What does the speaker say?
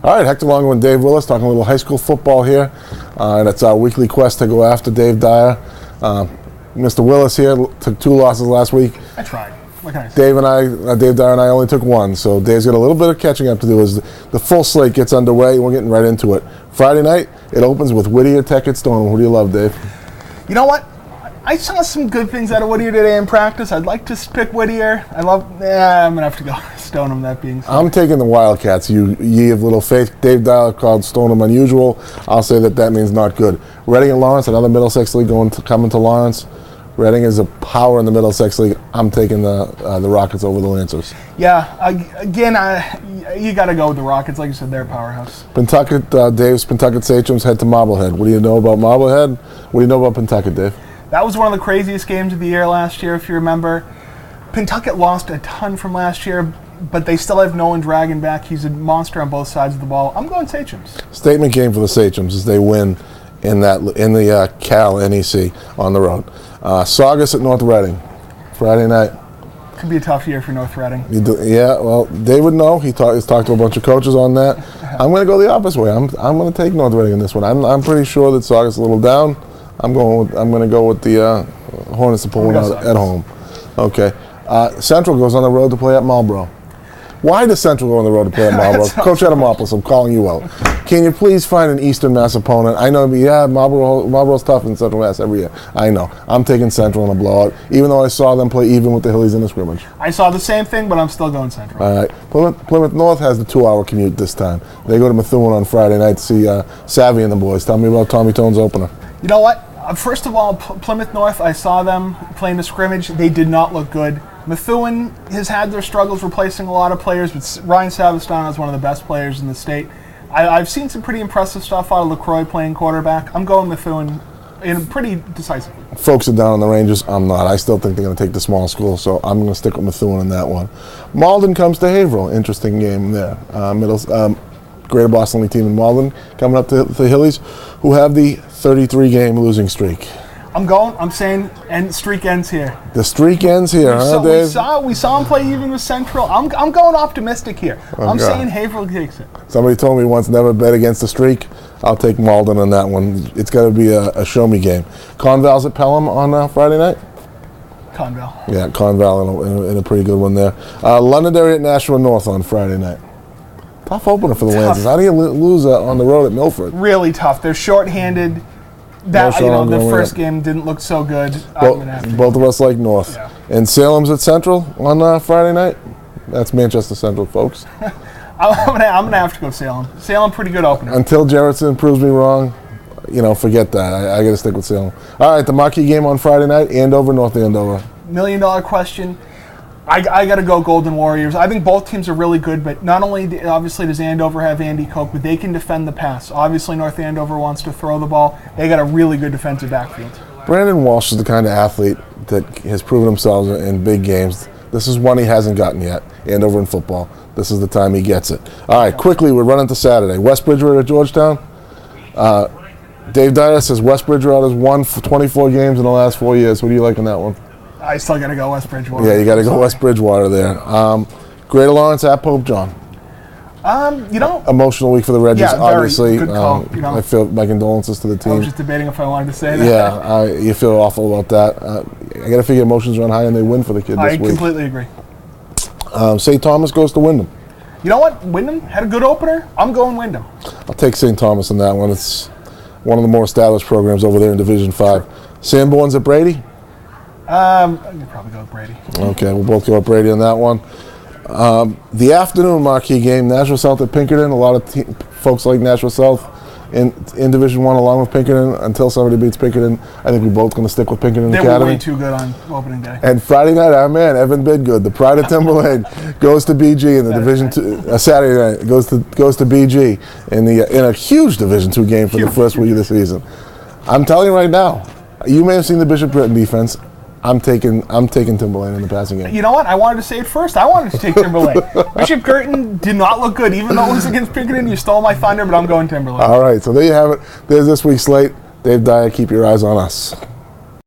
All right, Hector Longo and Dave Willis talking a little high school football here. And it's our weekly quest to go after Dave Dyer. Mr. Willis here took 2 losses last week. I tried. What can I say? Dave Dyer and I only took 1. So Dave's got a little bit of catching up to do as the full slate gets underway. We're getting right into it. Friday night, it opens with Whittier Tech at Stoneham. Who do you love, Dave? You know what? I saw some good things out of Whittier today in practice. I'd like to pick Whittier. I'm going to have to go Stoneham, that being said. I'm taking the Wildcats. Ye of little faith. Dave Dyer called Stoneham unusual. I'll say that means not good. Reading and Lawrence, another Middlesex League coming to Lawrence. Reading is a power in the Middlesex League. I'm taking the Rockets over the Lancers. Yeah, you got to go with the Rockets. Like you said, they're a powerhouse. Pentucket, Dave's Pentucket Sachems head to Marblehead. What do you know about Marblehead? What do you know about Pentucket, Dave? That was one of the craziest games of the year last year, if you remember. Pentucket lost a ton from last year, but they still have Nolan Dragon back. He's a monster on both sides of the ball. I'm going Sachems. Statement game for the Sachems as they win in the Cal NEC on the road. Saugus at North Reading, Friday night. Could be a tough year for North Reading. Yeah, well, Dave would know. He's talked to a bunch of coaches on that. I'm going to go the opposite way. I'm going to take North Reading in this one. I'm pretty sure that Saugus is a little down. I'm going to go with the Hornets to pull one out at home. Okay. Central goes on the road to play at Marlboro. Why does Central go on the road to play at Marlboro? Coach Adamopoulos, I'm calling you out. Can you please find an Eastern Mass opponent? I know, Marlboro's tough in Central Mass every year. I know. I'm taking Central in a blowout, even though I saw them play even with the Hillies in the scrimmage. I saw the same thing, but I'm still going Central. All right. Plymouth North has the 2-hour commute this time. They go to Methuen on Friday night to see Savvy and the boys. Tell me about Tommy Tone's opener. You know what? First of all, Plymouth North, I saw them playing the scrimmage. They did not look good. Methuen has had their struggles replacing a lot of players, but Ryan Savastano is one of the best players in the state. I've seen some pretty impressive stuff out of LaCroix playing quarterback. I'm going Methuen pretty decisively. Folks are down on the Rangers. I'm not. I still think they're going to take the small school, so I'm going to stick with Methuen in that one. Malden comes to Haverhill. Interesting game there. Greater Boston League team in Malden coming up to the Hillies, who have the 33-game losing streak. I'm saying, and the streak ends here. The streak ends here, Dave? We saw him play even with Central. I'm going optimistic here. I'm saying Haverhill takes it. Somebody told me once never bet against the streak. I'll take Malden on that one. It's got to be a show-me game. Conval's at Pelham on Friday night? Conval. Yeah, Conval in a pretty good one there. Londonderry at Nashua North on Friday night. Tough opener for the Lancers. How do you lose on the road at Milford? Really tough. They're shorthanded. The first game didn't look so good. Both of us like North. Yeah. And Salem's at Central on Friday night. That's Manchester Central, folks. I'm gonna have to go Salem. Salem, pretty good opener. Until Jarrettson proves me wrong, forget that. I got to stick with Salem. All right, the marquee game on Friday night: Andover, North Andover. $1 million question. I got to go Golden Warriors. I think both teams are really good, but not only obviously does Andover have Andy Koch, but they can defend the pass. Obviously, North Andover wants to throw the ball. They got a really good defensive backfield. Brandon Walsh is the kind of athlete that has proven himself in big games. This is one he hasn't gotten yet. Andover in football. This is the time he gets it. All right, quickly, we're running to Saturday. West Bridgewater at Georgetown. Dave Dyer says West Bridgewater has won for 24 games in the last 4 years. Who do you like in that one? I still got to go West Bridgewater. Yeah, you got to go West Bridgewater there. Greater Lawrence at Pope John. Emotional week for the Reggies, obviously. Good call, I feel my condolences to the team. I was just debating if I wanted to say that. Yeah, you feel awful about that. I got to figure emotions run high and they win for the kid this week. I completely agree. St. Thomas goes to Wyndham. You know what? Wyndham had a good opener. I'm going Wyndham. I'll take St. Thomas in that one. It's one of the more established programs over there in Division 5. Sanborn's at Brady? You'd probably go with Brady. Okay, we'll both go with Brady on that one. The afternoon marquee game, Nashville South at Pinkerton. A lot of folks like Nashville South in Division 1 along with Pinkerton. Until somebody beats Pinkerton, I think we're both going to stick with Pinkerton Academy. They were way too good on opening day. And Friday night, our man, Evan Bidgood, the pride of Timberlane, goes to BG in the Division 2. Saturday night, goes to BG in a huge Division 2 game for the first week of the season. I'm telling you right now, you may have seen the Bishop Britton defense. I'm taking Timberlane in the passing game. You know what? I wanted to say it first. I wanted to take Timberlane. Bishop Curtin did not look good, even though it was against Pinkerton. You stole my thunder, but I'm going Timberlane. All right, so there you have it. There's this week's slate. Dave Dyer, keep your eyes on us.